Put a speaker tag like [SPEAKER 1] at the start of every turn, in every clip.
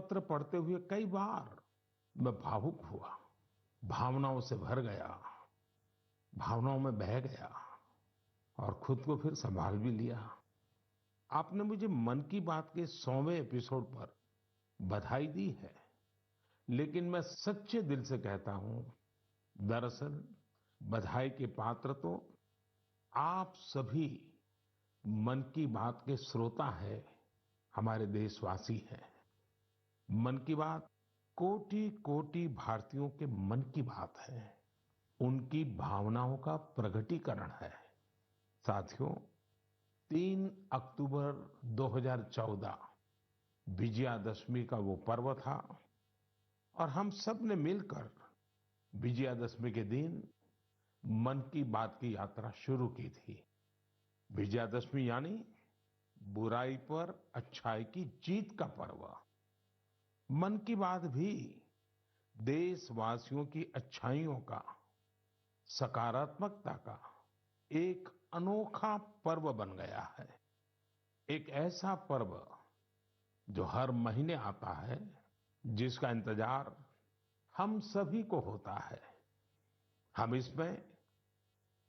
[SPEAKER 1] पत्र पढ़ते हुए कई बार मैं भावुक हुआ, भावनाओं से भर गया, भावनाओं में बह गया और खुद को फिर संभाल भी लिया। आपने मुझे मन की बात के 100वें एपिसोड पर बधाई दी है, लेकिन मैं सच्चे दिल से कहता हूं, दरअसल बधाई के पात्र तो आप सभी मन की बात के श्रोता हैं, हमारे देशवासी हैं। मन की बात कोटि-कोटि भारतीयों के मन की बात है, उनकी भावनाओं का प्रकटीकरण है। साथियों, 3 अक्टूबर 2014 विजयादशमी का वो पर्व था और हम सब ने मिलकर विजयादशमी के दिन मन की बात की यात्रा शुरू की थी। विजयादशमी यानी बुराई पर अच्छाई की जीत का पर्व। मन की बात भी देशवासियों की अच्छाइयों का, सकारात्मकता का एक अनोखा पर्व बन गया है। एक ऐसा पर्व जो हर महीने आता है, जिसका इंतजार हम सभी को होता है। हम इसमें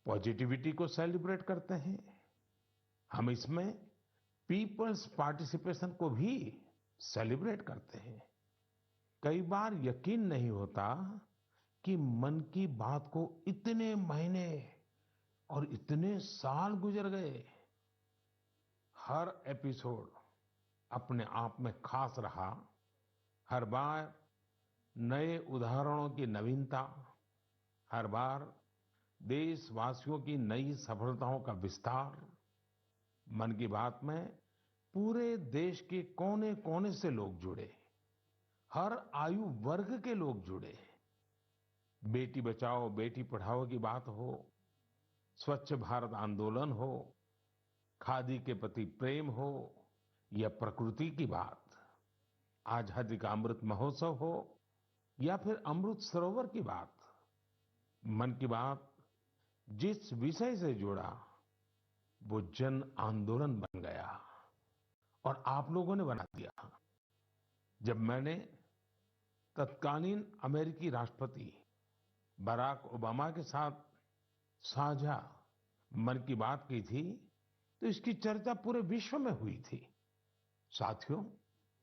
[SPEAKER 1] पॉजिटिविटी को सेलिब्रेट करते हैं, हम इसमें पीपल्स पार्टिसिपेशन को भी सेलिब्रेट करते हैं। कई बार यकीन नहीं होता कि मन की बात को इतने महीने और इतने साल गुजर गए। हर एपिसोड अपने आप में खास रहा। हर बार नए उदाहरणों की नवीनता, हर बार देशवासियों की नई सफलताओं का विस्तार। मन की बात में पूरे देश के कोने-कोने से लोग जुड़े, हर आयु वर्ग के लोग जुड़े। बेटी बचाओ बेटी पढ़ाओ की बात हो, स्वच्छ भारत आंदोलन हो, खादी के प्रति प्रेम हो या प्रकृति की बात, आजादी का अमृत महोत्सव हो या फिर अमृत सरोवर की बात। मन की बात जिस विषय से जुड़ा वो जन आंदोलन बन गया और आप लोगों ने बना दिया। जब मैंने तत्कालीन अमेरिकी राष्ट्रपति बराक ओबामा के साथ साझा मन की बात की थी, तो इसकी चर्चा पूरे विश्व में हुई थी। साथियों,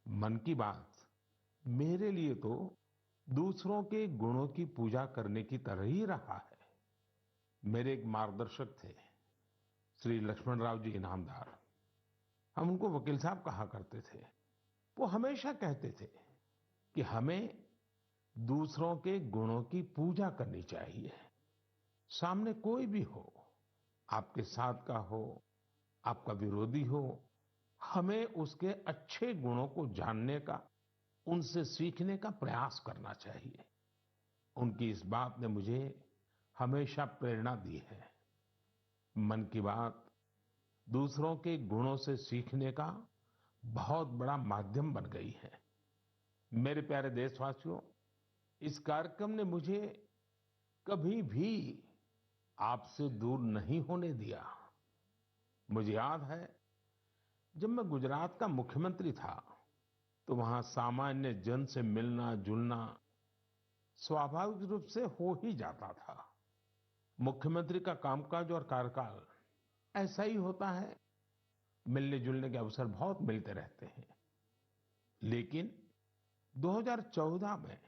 [SPEAKER 1] मन की बात मेरे लिए तो दूसरों के गुणों की पूजा करने की तरह ही रहा है। मेरे एक मार्गदर्शक थे, श्री लक्ष्मण राव जी इनामदार। हम उनको वकील साहब कहा करते थे। वो हमेशा कहते थे कि हमें दूसरों के गुणों की पूजा करनी चाहिए। सामने कोई भी हो, आपके साथ का हो, आपका विरोधी हो, हमें उसके अच्छे गुणों को जानने का, उनसे सीखने का प्रयास करना चाहिए। उनकी इस बात ने मुझे हमेशा प्रेरणा दी है। मन की बात दूसरों के गुणों से सीखने का बहुत बड़ा माध्यम बन गई है। मेरे प्यारे देशवासियों, इस कार्यक्रम ने मुझे कभी भी आपसे दूर नहीं होने दिया। मुझे याद है, जब मैं गुजरात का मुख्यमंत्री था, तो वहां सामान्य जन से मिलना जुलना स्वाभाविक रूप से हो ही जाता था। मुख्यमंत्री का कामकाज और कार्यकाल ऐसा ही होता है, मिलने जुलने के अवसर बहुत मिलते रहते हैं। लेकिन 2014 में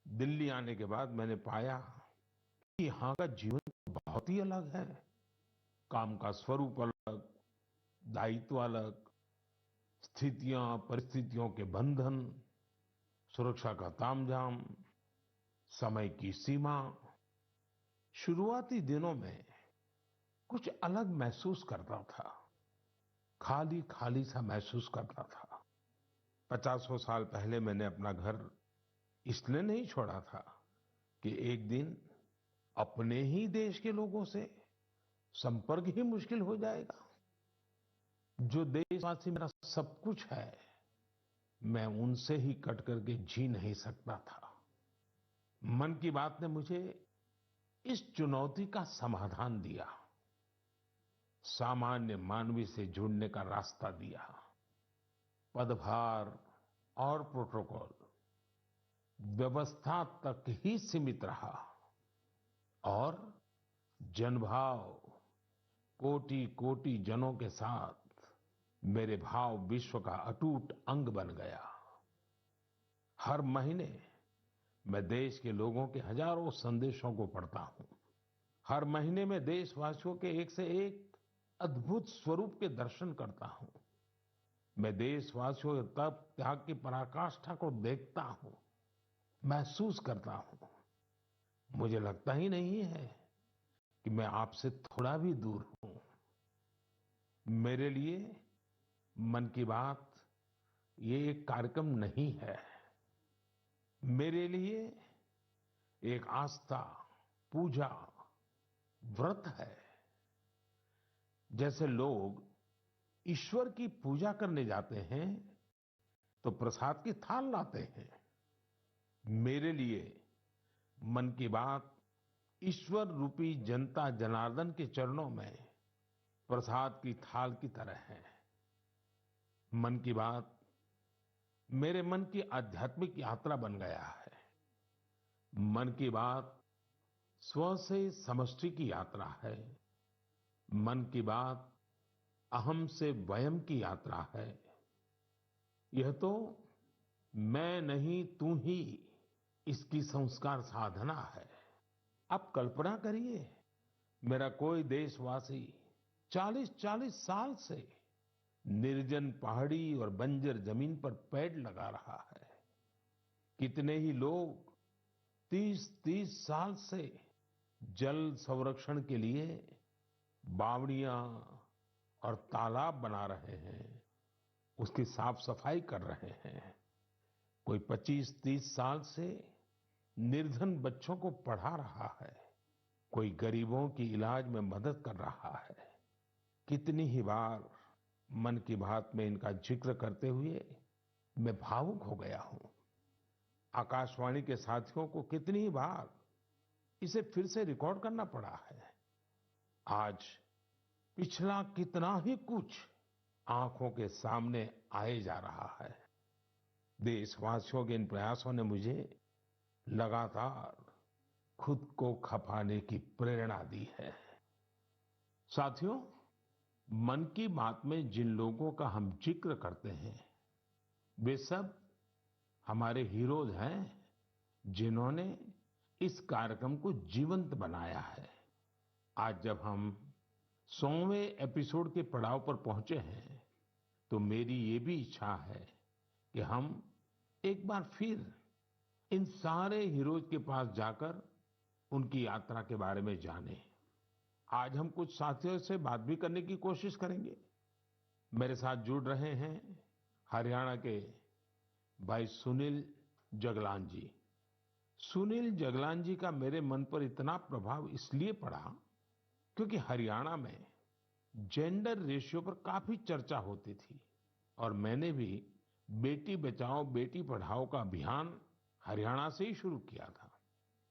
[SPEAKER 1] दिल्ली आने के बाद मैंने पाया कि यहाँ का जीवन बहुत ही अलग है। काम का स्वरूप अलग, दायित्व अलग, स्थितियां परिस्थितियों के बंधन, सुरक्षा का तामझाम, समय की सीमा। शुरुआती दिनों में कुछ अलग महसूस करता था, खाली खाली सा महसूस करता था। 50 साल पहले मैंने अपना घर इसलिए नहीं छोड़ा था कि एक दिन अपने ही देश के लोगों से संपर्क ही मुश्किल हो जाएगा। जो देशवासी मेरा सब कुछ है, मैं उनसे ही कट करके जी नहीं सकता था। मन की बात ने मुझे इस चुनौती का समाधान दिया, सामान्य मानवी से जुड़ने का रास्ता दिया। पदभार और प्रोटोकॉल व्यवस्था तक ही सीमित रहा और जनभाव कोटि कोटि जनों के साथ मेरे भाव विश्व का अटूट अंग बन गया। हर महीने मैं देश के लोगों के हजारों संदेशों को पढ़ता हूं। हर महीने में देशवासियों के एक से एक अद्भुत स्वरूप के दर्शन करता हूं। मैं देशवासियों के तप त्याग की पराकाष्ठा को देखता हूं, महसूस करता हूं। मुझे लगता ही नहीं है कि मैं आपसे थोड़ा भी दूर हूं। मेरे लिए मन की बात ये एक कार्यक्रम नहीं है। मेरे लिए एक आस्था, पूजा, व्रत है। जैसे लोग ईश्वर की पूजा करने जाते हैं तो प्रसाद की थाल लाते हैं, मेरे लिए मन की बात ईश्वर रूपी जनता जनार्दन के चरणों में प्रसाद की थाल की तरह है। मन की बात मेरे मन की आध्यात्मिक यात्रा बन गया है। मन की बात स्व से समष्टि की यात्रा है। मन की बात अहम से वयम की यात्रा है। यह तो मैं नहीं तू ही इसकी संस्कार साधना है। आप कल्पना करिए, मेरा कोई देशवासी 40-40 साल से निर्जन पहाड़ी और बंजर जमीन पर पेड़ लगा रहा है। कितने ही लोग 30-30 साल से जल संरक्षण के लिए बावड़ियां और तालाब बना रहे हैं, उसकी साफ सफाई कर रहे हैं। कोई 25-30 साल से निर्धन बच्चों को पढ़ा रहा है। कोई गरीबों की इलाज में मदद कर रहा है। कितनी ही बार मन की बात में इनका जिक्र करते हुए मैं भावुक हो गया हूं। आकाशवाणी के साथियों को कितनी ही बार इसे फिर से रिकॉर्ड करना पड़ा है। आज पिछला कितना ही कुछ आंखों के सामने आए जा रहा है। देशवासियों के इन प्रयासों ने मुझे लगातार खुद को खपाने की प्रेरणा दी है। साथियों, मन की बात में जिन लोगों का हम जिक्र करते हैं वे सब हमारे हीरोज हैं, जिन्होंने इस कार्यक्रम को जीवंत बनाया है। आज जब हम 100वें एपिसोड के पड़ाव पर पहुंचे हैं तो मेरी ये भी इच्छा है कि हम एक बार फिर इन सारे हीरोज के पास जाकर उनकी यात्रा के बारे में जानें। आज हम कुछ साथियों से बात भी करने की कोशिश करेंगे। मेरे साथ जुड़ रहे हैं हरियाणा के भाई सुनील जगलान जी। सुनील जगलान जी का मेरे मन पर इतना प्रभाव इसलिए पड़ा क्योंकि हरियाणा में जेंडर रेशियो पर काफी चर्चा होती थी और मैंने भी बेटी बचाओ बेटी पढ़ाओ का अभियान हरियाणा से ही शुरू किया था।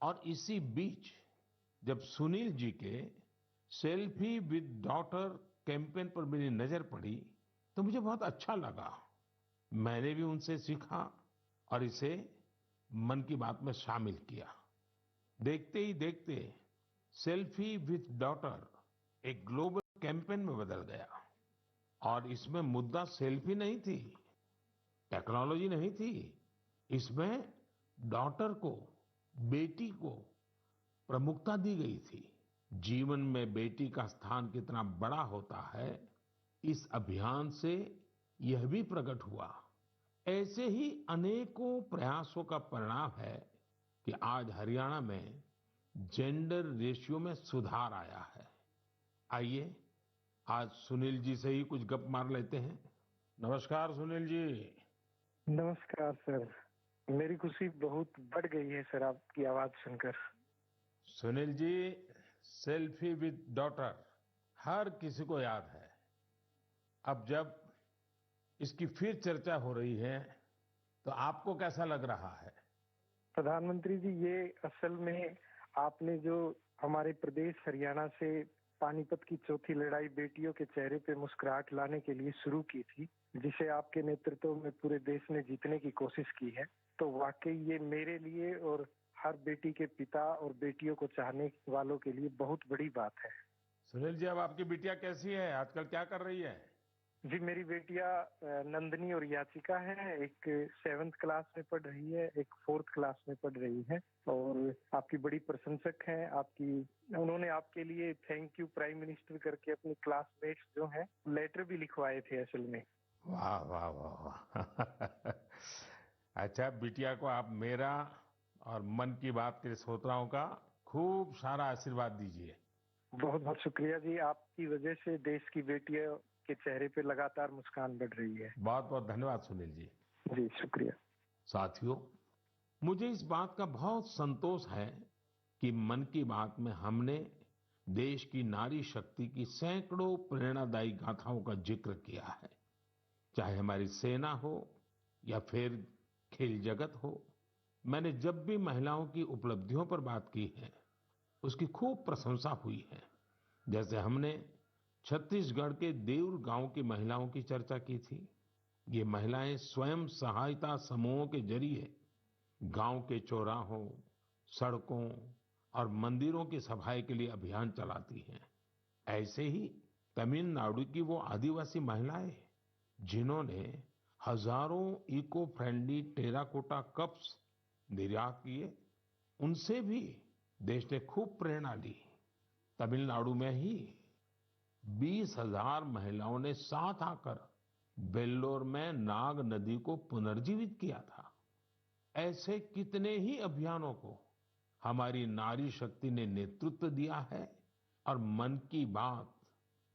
[SPEAKER 1] और इसी बीच जब सुनील जी के सेल्फी विद डॉटर कैंपेन पर मेरी नजर पड़ी तो मुझे बहुत अच्छा लगा। मैंने भी उनसे सीखा और इसे मन की बात में शामिल किया। देखते ही देखते सेल्फी विद डॉटर एक ग्लोबल कैंपेन में बदल गया और इसमें मुद्दा सेल्फी नहीं थी, टेक्नोलॉजी नहीं थी। इसमें डॉटर को, बेटी को प्रमुखता दी गई थी। जीवन में बेटी का स्थान कितना बड़ा होता है, इस अभियान से यह भी प्रकट हुआ। ऐसे ही अनेकों प्रयासों का परिणाम है कि आज हरियाणा में जेंडर रेशियो में सुधार आया है। आइए आज सुनील जी से ही कुछ गप मार लेते हैं। नमस्कार सुनील जी।
[SPEAKER 2] नमस्कार सर। मेरी खुशी बहुत बढ़ गई है सर आपकी आवाज सुनकर।
[SPEAKER 1] Sunil ji, selfie with daughter हर किसी को याद है। अब जब इसकी फिर चर्चा हो रही है तो आपको कैसा लग रहा है?
[SPEAKER 2] प्रधानमंत्री जी, ये असल में आपने जो हमारे प्रदेश हरियाणा से पानीपत की चौथी लड़ाई बेटियों के चेहरे पे मुस्कुराहट लाने के लिए शुरू की थी, जिसे आपके नेतृत्व में पूरे देश ने जीतने की कोशिश की है। तो वाकई ये मेरे लिए और हर बेटी के पिता और बेटियों को चाहने वालों के लिए बहुत बड़ी बात है।
[SPEAKER 1] सुनील जी, अब आपकी बिटिया कैसी है? आजकल क्या कर रही है?
[SPEAKER 2] जी, मेरी बेटियां नंदनी और याचिका है। एक 7th क्लास में पढ़ रही है, एक 4th क्लास में पढ़ रही है और आपकी बड़ी प्रशंसक हैं। आपकी उन्होंने आपके लिए थैंक यू प्राइम मिनिस्टर करके अपने क्लासमेट्स जो हैं लेटर भी लिखवाए थे असल में।
[SPEAKER 1] वाह वाह वाह वाह अच्छा, बिटिया को आप मेरा और मन की बात के श्रोताओं का खूब सारा आशीर्वाद दीजिए।
[SPEAKER 2] बहुत बहुत शुक्रिया जी, आपकी वजह से देश की बेटियों के चेहरे पे लगातार मुस्कान बढ़ रही है।
[SPEAKER 1] बहुत बहुत धन्यवाद सुनील जी।
[SPEAKER 2] जी शुक्रिया।
[SPEAKER 1] साथियों, मुझे इस बात का बहुत संतोष है कि मन की बात में हमने देश की नारी शक्ति की सैकड़ों प्रेरणादायी गाथाओं का जिक्र किया है। चाहे हमारी सेना हो या फिर खेल जगत हो, मैंने जब भी महिलाओं की उपलब्धियों पर बात की है, उसकी खूब प्रशंसा हुई है। जैसे हमने छत्तीसगढ़ के देउर गांव की महिलाओं की चर्चा की थी। ये महिलाएं स्वयं सहायता समूहों के जरिए गांव के चौराहों, सड़कों और मंदिरों की सफाई के लिए अभियान चलाती हैं। ऐसे ही तमिलनाडु की वो आदिवासी महिलाएं जिन्होंने हजारों इको फ्रेंडली टेराकोटा कप्स निर्यात किए, उनसे भी देश ने खूब प्रेरणा ली। तमिलनाडु में ही 20,000 महिलाओं ने साथ आकर वेल्लोर में नाग नदी को पुनर्जीवित किया था। ऐसे कितने ही अभियानों को हमारी नारी शक्ति ने नेतृत्व दिया है और मन की बात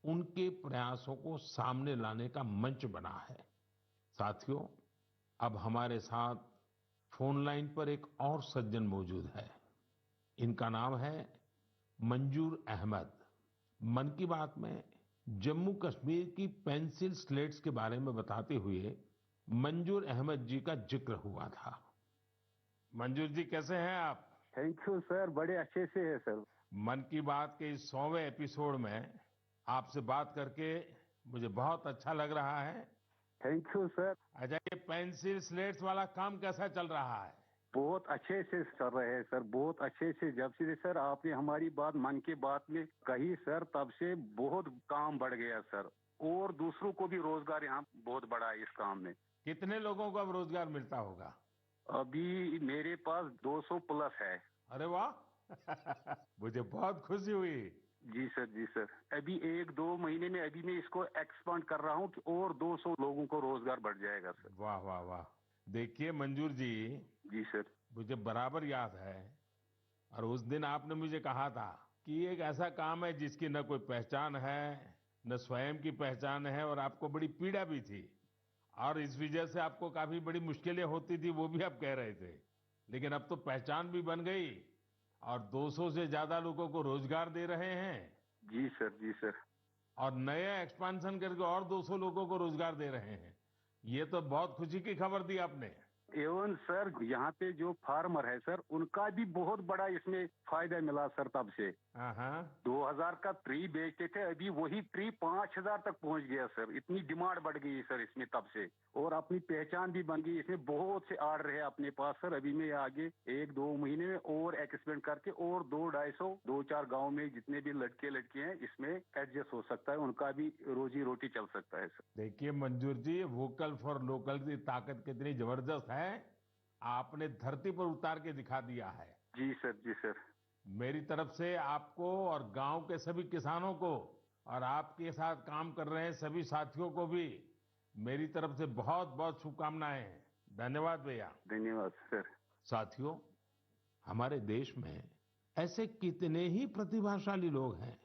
[SPEAKER 1] उनके प्रयासों को सामने लाने का मंच बना है। साथियों, अब हमारे साथ फोन लाइन पर एक और सज्जन मौजूद है। इनका नाम है मंजूर अहमद। मन की बात में जम्मू कश्मीर की पेंसिल स्लेट्स के बारे में बताते हुए मंजूर अहमद जी का जिक्र हुआ था। मंजूर जी, कैसे हैं आप?
[SPEAKER 3] थैंक यू सर, बड़े अच्छे से है सर।
[SPEAKER 1] मन की बात के इस 100वें एपिसोड में आपसे बात करके मुझे बहुत अच्छा लग रहा है।
[SPEAKER 3] Thank you sir.
[SPEAKER 1] अच्छा, ये पेंसिल स्लेट्स वाला काम कैसा चल रहा है?
[SPEAKER 3] बहुत अच्छे से चल रहे हैं सर, बहुत अच्छे से। जब से सर आपने हमारी बात मन की बात में कही सर, तब से बहुत काम बढ़ गया सर, और दूसरों को भी रोजगार यहाँ बहुत बड़ा है इस काम में।
[SPEAKER 1] कितने लोगों को अब रोजगार मिलता होगा?
[SPEAKER 3] अभी मेरे पास 200 प्लस है।
[SPEAKER 1] अरे वाह मुझे बहुत खुशी हुई।
[SPEAKER 3] जी सर, जी सर। अभी 1-2 महीने में अभी मैं इसको एक्सपांड कर रहा हूँ कि और 200 लोगों को रोजगार बढ़ जाएगा सर।
[SPEAKER 1] वाह वाह वाह। देखिए मंजूर जी,
[SPEAKER 3] जी सर।
[SPEAKER 1] मुझे बराबर याद है, और उस दिन आपने मुझे कहा था कि ये एक ऐसा काम है जिसकी न कोई पहचान है, न स्वयं की पहचान है, और आपको बड़ी पीड़ा भी थी, और इस वजह से आपको काफी बड़ी मुश्किलें होती थी, वो भी आप कह रहे थे। लेकिन अब तो पहचान भी बन गई और 200 से ज्यादा लोगों को रोजगार दे रहे हैं।
[SPEAKER 3] जी सर, जी सर।
[SPEAKER 1] और नया एक्सपांशन करके और 200 लोगों को रोजगार दे रहे हैं। ये तो बहुत खुशी की खबर दी आपने।
[SPEAKER 3] एवं सर, यहाँ पे जो फार्मर है सर, उनका भी बहुत बड़ा इसमें फायदा मिला सर। तब से
[SPEAKER 1] हाँ
[SPEAKER 3] 2000 का ट्री बेचते थे, अभी वही ट्री 5000 तक पहुंच गया सर। इतनी डिमांड बढ़ गई सर इसमें तब से, और अपनी पहचान भी बन गई। इसमें बहुत से आर्डर है अपने पास सर। अभी मैं आगे 1-2 महीने में और एक्सपेंड करके और 2-250 गाँव में जितने भी लड़के लड़की हैं इसमें एडजस्ट हो सकता है, उनका भी रोजी रोटी चल सकता है सर।
[SPEAKER 1] देखिए मंजूर जी, वोकल फॉर लोकल की ताकत कितनी जबरदस्त है, आपने धरती पर उतार के दिखा दिया है।
[SPEAKER 3] जी सर, जी सर।
[SPEAKER 1] मेरी तरफ से आपको और गांव के सभी किसानों को और आपके साथ काम कर रहे हैं सभी साथियों को भी मेरी तरफ से बहुत बहुत शुभकामनाएं हैं। धन्यवाद भैया।
[SPEAKER 3] धन्यवाद सर।
[SPEAKER 1] साथियों, हमारे देश में ऐसे कितने ही प्रतिभाशाली लोग हैं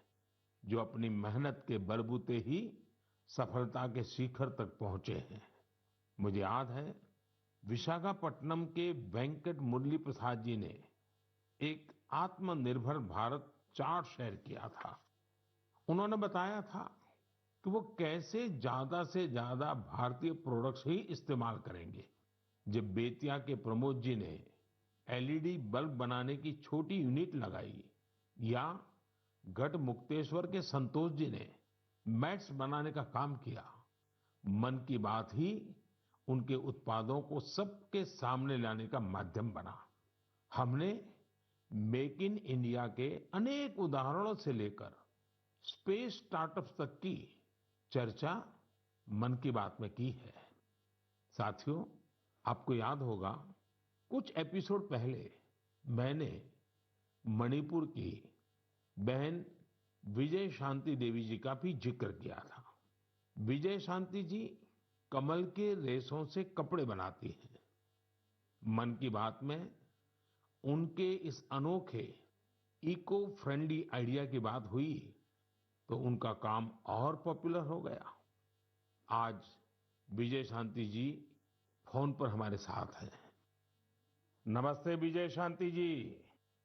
[SPEAKER 1] जो अपनी मेहनत के बलबूते ही सफलता के शिखर तक पहुंचे हैं। मुझे याद है, विशाखापट्टनम के वेंकट मुरली प्रसाद जी ने एक आत्मनिर्भर भारत चार्ट शेयर किया था। उन्होंने बताया था कि वो कैसे ज्यादा से ज्यादा भारतीय प्रोडक्ट्स ही इस्तेमाल करेंगे। जब बेतिया के प्रमोद जी ने एलईडी बल्ब बनाने की छोटी यूनिट लगाई, या गढ़मुक्तेश्वर के संतोष जी ने मैट्स बनाने का काम किया। मन की बात ही उनके उत्पादों को सबके सामने लाने का माध्यम बना। हमने मेक इन इंडिया के अनेक उदाहरणों से लेकर स्पेस स्टार्टअप्स तक की चर्चा मन की बात में की है। साथियों, आपको याद होगा कुछ एपिसोड पहले मैंने मणिपुर की बहन विजय शांति देवी जी का भी जिक्र किया था। विजय शांति जी कमल के रेशों से कपड़े बनाती हैं। मन की बात में उनके इस अनोखे इको फ्रेंडली आइडिया की बात हुई तो उनका काम और पॉपुलर हो गया। आज विजय शांति जी फोन पर हमारे साथ हैं। नमस्ते Vijay Shanti ji,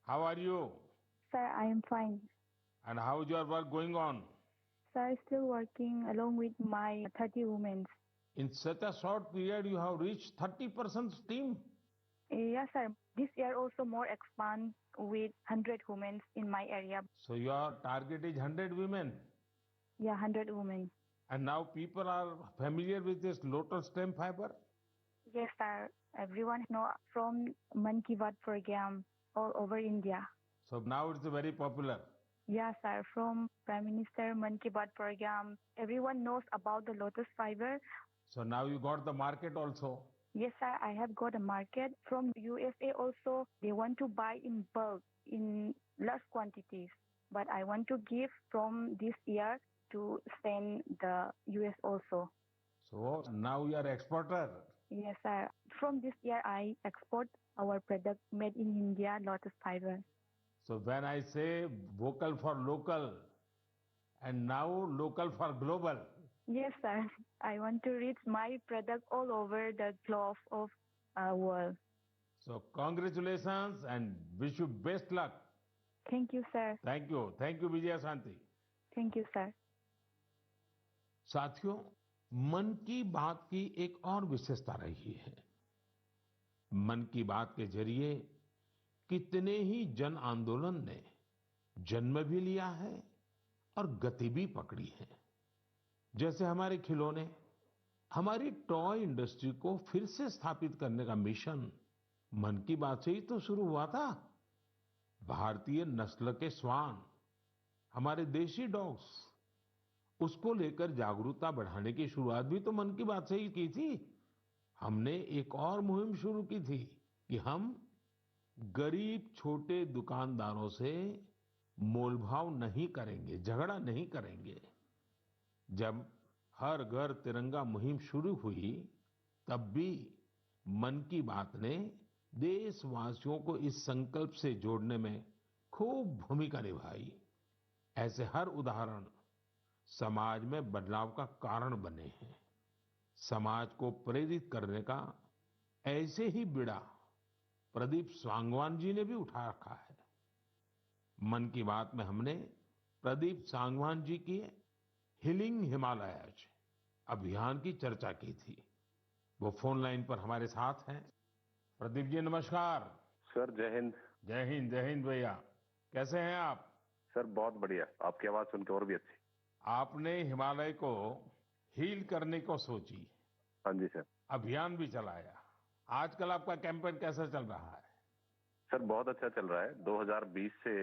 [SPEAKER 1] how are you?
[SPEAKER 4] Sir, I am fine.
[SPEAKER 1] And how is your work going on?
[SPEAKER 4] Sir, still working along with my 30 women.
[SPEAKER 1] In such a short period, you have reached 30% team.
[SPEAKER 4] Yes, sir. This year also more expand with 100 women in my area.
[SPEAKER 1] So your target is 100 women.
[SPEAKER 4] Yeah, 100 women.
[SPEAKER 1] And now people are familiar with this lotus stem fiber?
[SPEAKER 4] Yes, sir. Everyone know from Man Ki Baat program all over India.
[SPEAKER 1] So now it's very popular.
[SPEAKER 4] Yes, sir. From Prime Minister Man Ki Baat program, everyone knows about the lotus fiber.
[SPEAKER 1] So now you got the market also.
[SPEAKER 4] Yes, sir. I have got a market from USA also. They want to buy in bulk, in large quantities. But I want to give from this year to send the US also.
[SPEAKER 1] So now you are exporter.
[SPEAKER 4] Yes, sir. From this year, I export our product made in India, lotus fiber.
[SPEAKER 1] So when I say vocal for local and now local for global.
[SPEAKER 4] Yes, sir. I want to reach my product all over the globe of world.
[SPEAKER 1] So congratulations and wish you best luck.
[SPEAKER 4] Thank you, sir.
[SPEAKER 1] Thank you. Thank you, Vijaya Shanti.
[SPEAKER 4] Thank you, sir.
[SPEAKER 1] साथियों, मन की बात की एक और विशेषता रही है। मन की बात के जरिए कितने ही जन आंदोलन ने जन्म भी लिया है और गति भी पकड़ी है। जैसे हमारे खिलौने, हमारी टॉय इंडस्ट्री को फिर से स्थापित करने का मिशन मन की बात से ही तो शुरू हुआ था। भारतीय नस्ल के श्वान, हमारे देशी डॉग्स, उसको लेकर जागरूकता बढ़ाने की शुरुआत भी तो मन की बात से ही की थी। हमने एक और मुहिम शुरू की थी कि हम गरीब छोटे दुकानदारों से मोलभाव नहीं करेंगे, झगड़ा नहीं करेंगे। जब हर घर तिरंगा मुहिम शुरू हुई, तब भी मन की बात ने देशवासियों को इस संकल्प से जोड़ने में खूब भूमिका निभाई। ऐसे हर उदाहरण समाज में बदलाव का कारण बने हैं। समाज को प्रेरित करने का ऐसे ही बीड़ा प्रदीप सांगवान जी ने भी उठा रखा है। मन की बात में हमने प्रदीप सांगवान जी की हीलिंग हिमालयज अभियान की चर्चा की थी। वो फोन लाइन पर हमारे साथ हैं। प्रदीप जी नमस्कार।
[SPEAKER 5] सर जय हिंद।
[SPEAKER 1] जय हिंद, जय हिंद भैया। कैसे हैं आप?
[SPEAKER 5] सर बहुत बढ़िया, आपकी आवाज सुन के और भी अच्छी।
[SPEAKER 1] आपने हिमालय को हील करने को सोची।
[SPEAKER 5] हाँ जी सर।
[SPEAKER 1] अभियान भी चलाया। आजकल आपका कैंपेन कैसा चल रहा है?
[SPEAKER 5] सर बहुत अच्छा चल रहा है। 2020 से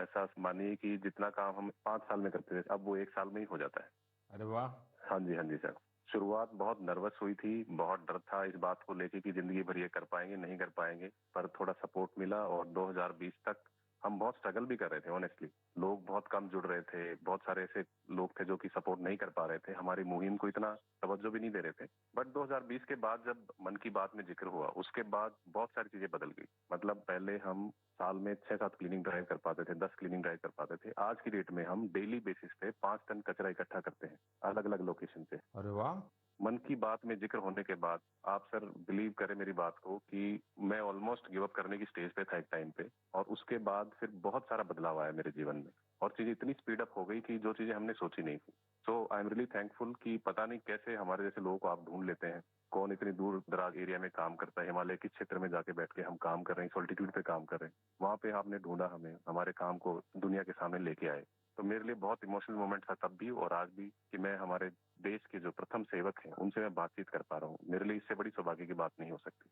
[SPEAKER 5] ऐसा मानिए कि जितना काम हम 5 साल में करते थे, अब वो 1 साल में ही हो जाता है।
[SPEAKER 1] अरे वाह।
[SPEAKER 5] हाँ जी सर। शुरुआत बहुत नर्वस हुई थी, बहुत डर था इस बात को लेके कि जिंदगी भर ये कर पाएंगे नहीं कर पाएंगे, पर थोड़ा सपोर्ट मिला और 2020 तक हम बहुत स्ट्रगल भी कर रहे थे। ऑनेस्टली लोग बहुत कम जुड़ रहे थे, बहुत सारे ऐसे लोग थे जो कि सपोर्ट नहीं कर पा रहे थे, हमारी मुहिम को इतना तवज्जो भी नहीं दे रहे थे। बट 2020 के बाद जब मन की बात में जिक्र हुआ, उसके बाद बहुत सारी चीजें बदल गई। मतलब पहले हम साल में 6-7 क्लीनिंग ड्राइव कर पाते थे, 10 क्लीनिंग ड्राइव कर पाते थे। आज की डेट में हम डेली बेसिस पे 5 टन कचरा इकट्ठा करते हैं अलग अलग लोकेशन से।
[SPEAKER 1] अरे वाह।
[SPEAKER 5] मन की बात में जिक्र होने के बाद आप सर बिलीव करें मेरी बात को कि मैं ऑलमोस्ट गिव अप करने की स्टेज पे था एक टाइम पे, और उसके बाद फिर बहुत सारा बदलाव आया मेरे जीवन में। और चीजें इतनी स्पीड अप हो गई कि जो चीजें हमने सोची नहीं थी। सो आई एम रियली थैंकफुल कि पता नहीं कैसे हमारे जैसे लोगों को आप ढूंढ लेते हैं, कौन इतनी दूर दराज एरिया में काम करता है, हिमालय के क्षेत्र में जाके बैठ के हम काम कर रहे हैं, सॉल्टिट्यूड पे काम कर रहे हैं, वहां पे आपने ढूंढा हमें, हमारे काम को दुनिया के सामने लेके आए। तो मेरे लिए बहुत इमोशनल मोमेंट था तब भी और आज भी कि मैं हमारे देश के जो प्रथम सेवक हैं उनसे मैं बातचीत कर पा रहा हूँ। मेरे लिए इससे बड़ी सौभाग्य की बात नहीं हो सकती।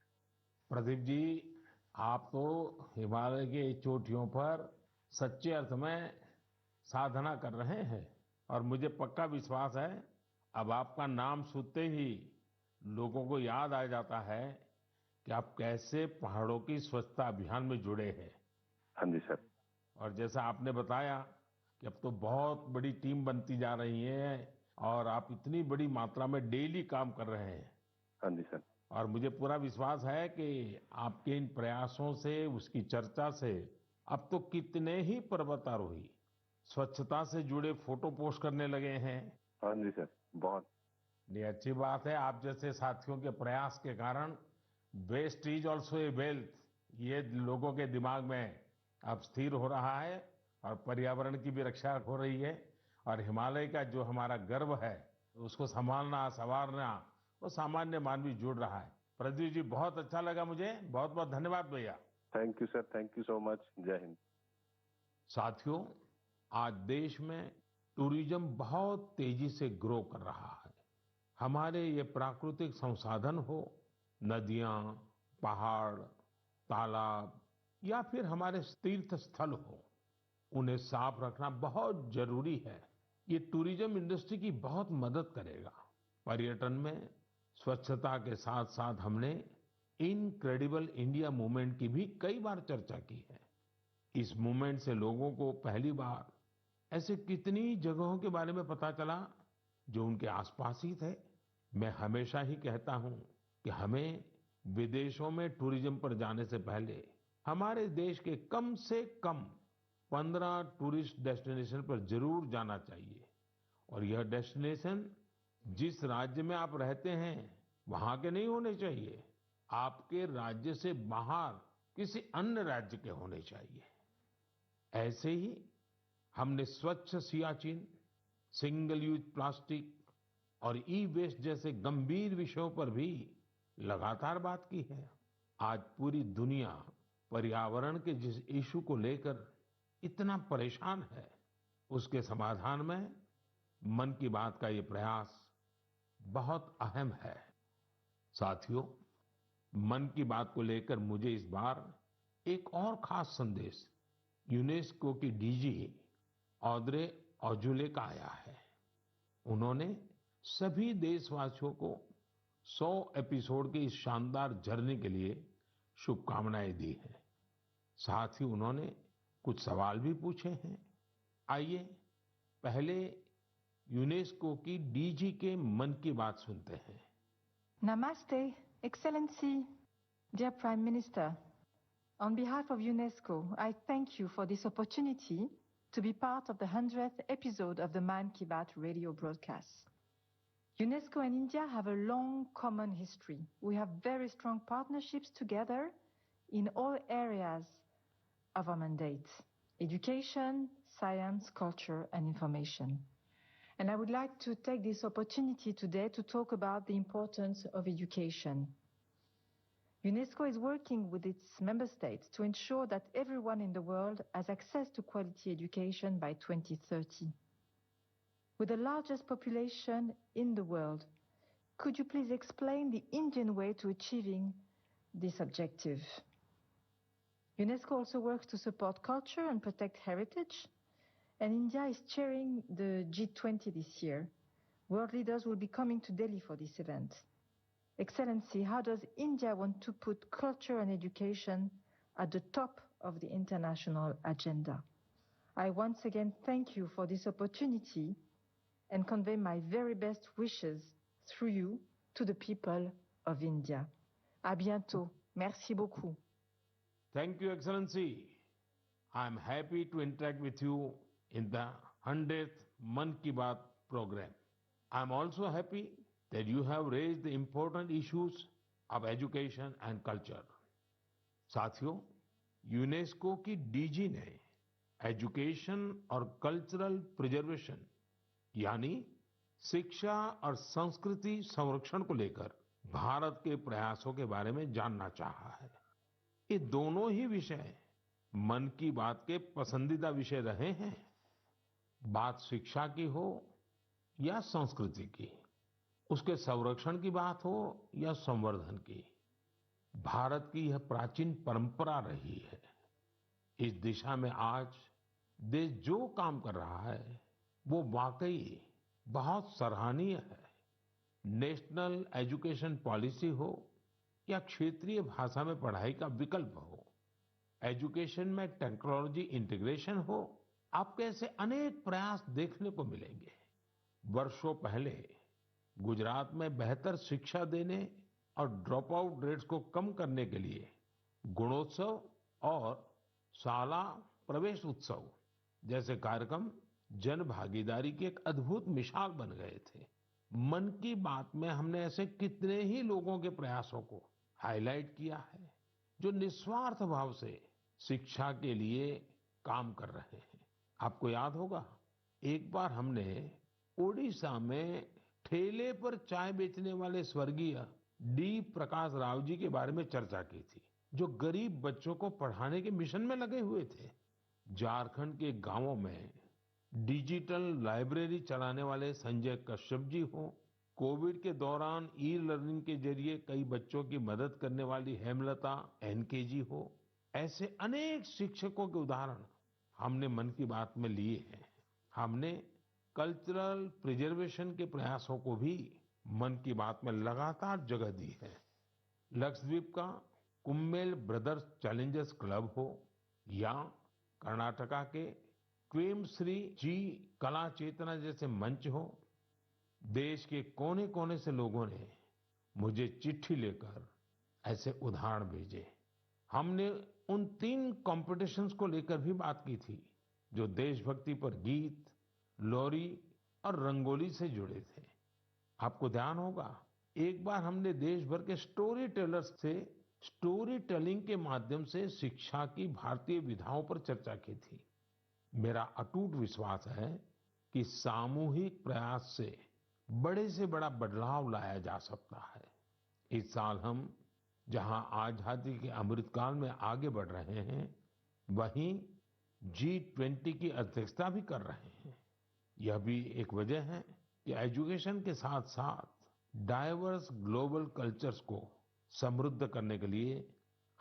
[SPEAKER 1] प्रदीप जी, आप तो हिमालय के चोटियों पर सच्चे अर्थ में साधना कर रहे हैं और मुझे पक्का विश्वास है अब आपका नाम सुनते ही लोगों को याद आ जाता है कि आप कैसे पहाड़ों की स्वच्छता अभियान में जुड़े हैं।
[SPEAKER 5] हाँ जी सर।
[SPEAKER 1] और जैसा आपने बताया कि अब तो बहुत बड़ी टीम बनती जा रही है और आप इतनी बड़ी मात्रा में डेली काम कर रहे हैं।
[SPEAKER 5] हाँ जी सर।
[SPEAKER 1] और मुझे पूरा विश्वास है कि आपके इन प्रयासों से, उसकी चर्चा से अब तो कितने ही पर्वतारोही स्वच्छता से जुड़े फोटो पोस्ट करने लगे हैं।
[SPEAKER 5] हाँ जी सर, बहुत।
[SPEAKER 1] ये अच्छी बात है। आप जैसे साथियों के प्रयास के कारण waste is also a wealth, ये लोगों के दिमाग में अब स्थिर हो रहा है और पर्यावरण की भी रक्षा हो रही है और हिमालय का जो हमारा गर्व है उसको संभालना, संवारना, वो सामान्य मानवी जुड़ रहा है। प्रदीप जी, बहुत अच्छा लगा मुझे। बहुत बहुत धन्यवाद भैया।
[SPEAKER 5] Thank you sir, thank you so much. जय हिंद।
[SPEAKER 1] साथियों, आज देश में टूरिज्म बहुत तेजी से ग्रो कर रहा है। हमारे ये प्राकृतिक संसाधन हो, नदियां, पहाड़, तालाब या फिर हमारे तीर्थ स्थल हो, उन्हें साफ रखना बहुत जरूरी है। ये टूरिज्म इंडस्ट्री की बहुत मदद करेगा। पर्यटन में स्वच्छता के साथ साथ हमने इनक्रेडिबल इंडिया मूवमेंट की भी कई बार चर्चा की है। इस मूवमेंट से लोगों को पहली बार ऐसे कितनी जगहों के बारे में पता चला जो उनके आसपास ही थे। मैं हमेशा ही कहता हूं कि हमें विदेशों में टूरिज्म पर जाने से पहले हमारे देश के कम से कम 15 टूरिस्ट डेस्टिनेशन पर जरूर जाना चाहिए। और यह डेस्टिनेशन जिस राज्य में आप रहते हैं वहां के नहीं होने चाहिए, आपके राज्य से बाहर किसी अन्य राज्य के होने चाहिए। ऐसे ही हमने स्वच्छ सियाचिन, सिंगल यूज प्लास्टिक और ई वेस्ट जैसे गंभीर विषयों पर भी लगातार बात की है। आज पूरी दुनिया पर्यावरण के जिस इशू को लेकर इतना परेशान है, उसके समाधान में मन की बात का ये प्रयास बहुत अहम है। साथियों, मन की बात को लेकर मुझे इस बार एक और खास संदेश यूनेस्को की डीजी ऑद्रे ऑजुले का आया है। उन्होंने सभी देशवासियों को 100 एपिसोड की इस शानदार जर्नी के लिए शुभकामनाएं दी हैं। साथ ही उन्होंने कुछ सवाल भी पूछे हैं। आइए पहले यूनेस्को की डीजी के मन की बात सुनते हैं।
[SPEAKER 6] Namaste, Excellency, dear Prime Minister. On behalf of UNESCO, I thank you for this opportunity to be part of the 100th episode of the Man Ki Baat radio broadcast. UNESCO and India have a long common history. We have very strong partnerships together in all areas of our mandate: education, science, culture, and information. And I would like to take this opportunity today to talk about the importance of education. UNESCO is working with its member states to ensure that everyone in the world has access to quality education by 2030. With the largest population in the world, could you please explain the Indian way to achieving this objective? UNESCO also works to support culture and protect heritage. And India is chairing the G20 this year. World leaders will be coming to Delhi for this event. Excellency, how does India want to put culture and education at the top of the international agenda? I once again thank you for this opportunity and convey my very best wishes through you to the people of India. À bientôt. Merci beaucoup.
[SPEAKER 1] Thank you, Excellency. I'm happy to interact with you in the 100th Man Ki Baat program. I'm also happy that you have raised the important issues of education and culture. साथियों, UNESCO की DG ने education और cultural preservation यानी शिक्षा और संस्कृति संरक्षण को लेकर भारत के प्रयासों के बारे में जानना चाहा है। ये दोनों ही विषय मन की बात के पसंदीदा विषय रहे हैं। बात शिक्षा की हो या संस्कृति की, उसके संरक्षण की बात हो या संवर्धन की, भारत की यह प्राचीन परंपरा रही है। इस दिशा में आज देश जो काम कर रहा है वो वाकई बहुत सराहनीय है। नेशनल एजुकेशन पॉलिसी हो या क्षेत्रीय भाषा में पढ़ाई का विकल्प हो, एजुकेशन में टेक्नोलॉजी इंटीग्रेशन हो, आपको ऐसे अनेक प्रयास देखने को मिलेंगे। वर्षों पहले गुजरात में बेहतर शिक्षा देने और ड्रॉप आउट रेट्स को कम करने के लिए गुणोत्सव और शाला प्रवेश उत्सव जैसे कार्यक्रम जन भागीदारी की एक अद्भुत मिसाल बन गए थे। मन की बात में हमने ऐसे कितने ही लोगों के प्रयासों को हाईलाइट किया है जो निस्वार्थ भाव से शिक्षा के लिए काम कर रहे हैं। आपको याद होगा, एक बार हमने ओडिशा में ठेले पर चाय बेचने वाले स्वर्गीय डी प्रकाश राव जी के बारे में चर्चा की थी, जो गरीब बच्चों को पढ़ाने के मिशन में लगे हुए थे। झारखंड के गांवों में डिजिटल लाइब्रेरी चलाने वाले संजय कश्यप जी हो, कोविड के दौरान ई लर्निंग के जरिए कई बच्चों की मदद करने वाली हेमलता एनके जी हो, ऐसे अनेक शिक्षकों के उदाहरण हमने मन की बात में लिए हैं। हमने कल्चरल प्रिजर्वेशन के प्रयासों को भी मन की बात में लगातार जगह दी है। लक्षद्वीप का कुम्मेल ब्रदर्स चैलेंजर्स क्लब हो या कर्नाटका के क्वेमश्री जी कला चेतना जैसे मंच हो, देश के कोने कोने से लोगों ने मुझे चिट्ठी लेकर ऐसे उदाहरण भेजे। हमने उन 3 कॉम्पिटिशन्स को लेकर भी बात की थी जो देशभक्ति पर गीत, लोरी और रंगोली से जुड़े थे। आपको ध्यान होगा, एक बार हमने देश भर के स्टोरी टेलर्स से स्टोरी टेलिंग के माध्यम से शिक्षा की भारतीय विधाओं पर चर्चा की थी। मेरा अटूट विश्वास है कि सामूहिक प्रयास से बड़ा बदलाव लाया जा सकता है। इस साल हम जहां आजादी के अमृतकाल में आगे बढ़ रहे हैं, वहीं G20 की अध्यक्षता भी कर रहे हैं। यह भी एक वजह है कि एजुकेशन के साथ साथ डाइवर्स ग्लोबल कल्चर्स को समृद्ध करने के लिए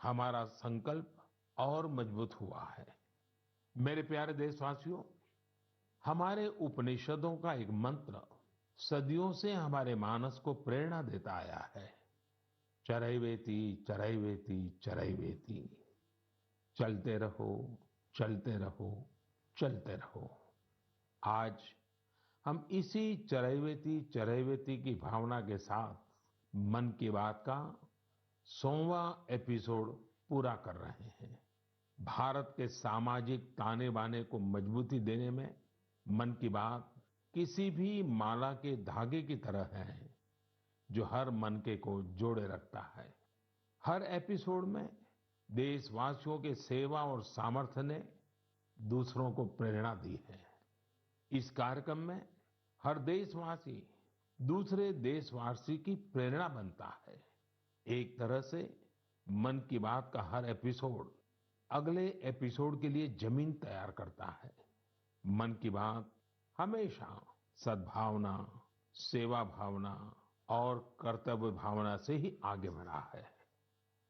[SPEAKER 1] हमारा संकल्प और मजबूत हुआ है। मेरे प्यारे देशवासियों, हमारे उपनिषदों का एक मंत्र सदियों से हमारे मानस को प्रेरणा देता आया है, चरैवेति चरैवेति चरैवेति, चलते रहो चलते रहो चलते रहो। आज हम इसी चरैवेति चरैवेति की भावना के साथ मन की बात का 100वां एपिसोड पूरा कर रहे हैं। भारत के सामाजिक ताने बाने को मजबूती देने में मन की बात किसी भी माला के धागे की तरह है जो हर मनके को जोड़े रखता है। हर एपिसोड में देशवासियों के सेवा और सामर्थ्य ने दूसरों को प्रेरणा दी है। इस कार्यक्रम में हर देशवासी दूसरे देशवासी की प्रेरणा बनता है। एक तरह से मन की बात का हर एपिसोड अगले एपिसोड के लिए जमीन तैयार करता है। मन की बात हमेशा सद्भावना, सेवा भावना और कर्तव्य भावना से ही आगे बढ़ा है।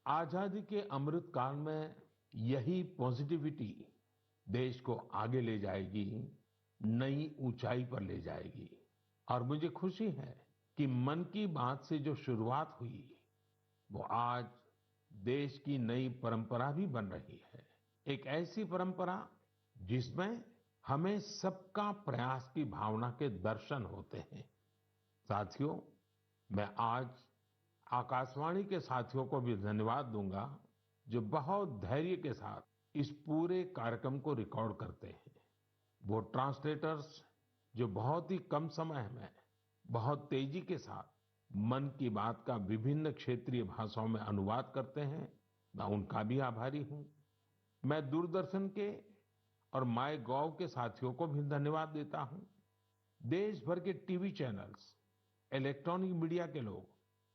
[SPEAKER 1] आजादी के अमृत काल में यही पॉजिटिविटी देश को आगे ले जाएगी, नई ऊंचाई पर ले जाएगी। और मुझे खुशी है कि मन की बात से जो शुरुआत हुई वो आज देश की नई परंपरा भी बन रही है। एक ऐसी परंपरा जिसमें हमें सबका प्रयास की भावना के दर्शन होते हैं। साथियों, मैं आज आकाशवाणी के साथियों को भी धन्यवाद दूंगा जो बहुत धैर्य के साथ इस पूरे कार्यक्रम को रिकॉर्ड करते हैं। वो ट्रांसलेटर्स जो बहुत ही कम समय में बहुत तेजी के साथ मन की बात का विभिन्न क्षेत्रीय भाषाओं में अनुवाद करते हैं, मैं उनका भी आभारी हूं। मैं दूरदर्शन के और माय गॉव के साथियों को भी धन्यवाद देता हूं। देश भर के टीवी चैनल्स, इलेक्ट्रॉनिक मीडिया के लोग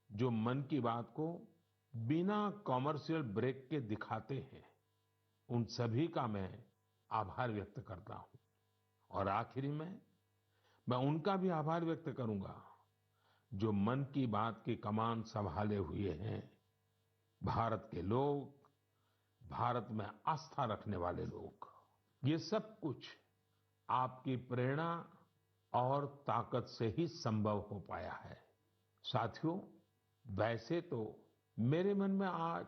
[SPEAKER 1] जो मन की बात को बिना कॉमर्शियल ब्रेक के दिखाते हैं, उन सभी का मैं आभार व्यक्त करता हूं। और आखिरी में मैं उनका भी आभार व्यक्त करूंगा जो मन की बात की कमान संभाले हुए हैं, भारत के लोग, भारत में आस्था रखने वाले लोग। ये सब कुछ आपकी प्रेरणा और ताकत से ही संभव हो पाया है। साथियों, वैसे तो मेरे मन में आज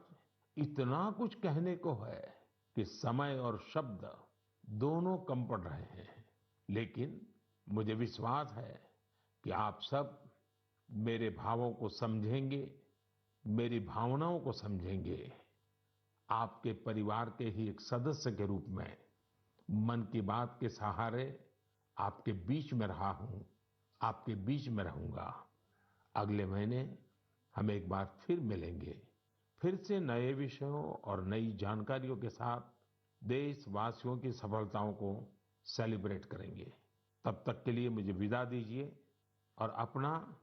[SPEAKER 1] इतना कुछ कहने को है कि समय और शब्द दोनों कम पड़ रहे हैं, लेकिन मुझे विश्वास है कि आप सब मेरे भावों को समझेंगे, मेरी भावनाओं को समझेंगे। आपके परिवार के ही एक सदस्य के रूप में मन की बात के सहारे आपके बीच में रहा हूं, आपके बीच में रहूंगा। अगले महीने हम एक बार फिर मिलेंगे, फिर से नए विषयों और नई जानकारियों के साथ देशवासियों की सफलताओं को सेलिब्रेट करेंगे। तब तक के लिए मुझे विदा दीजिए और अपना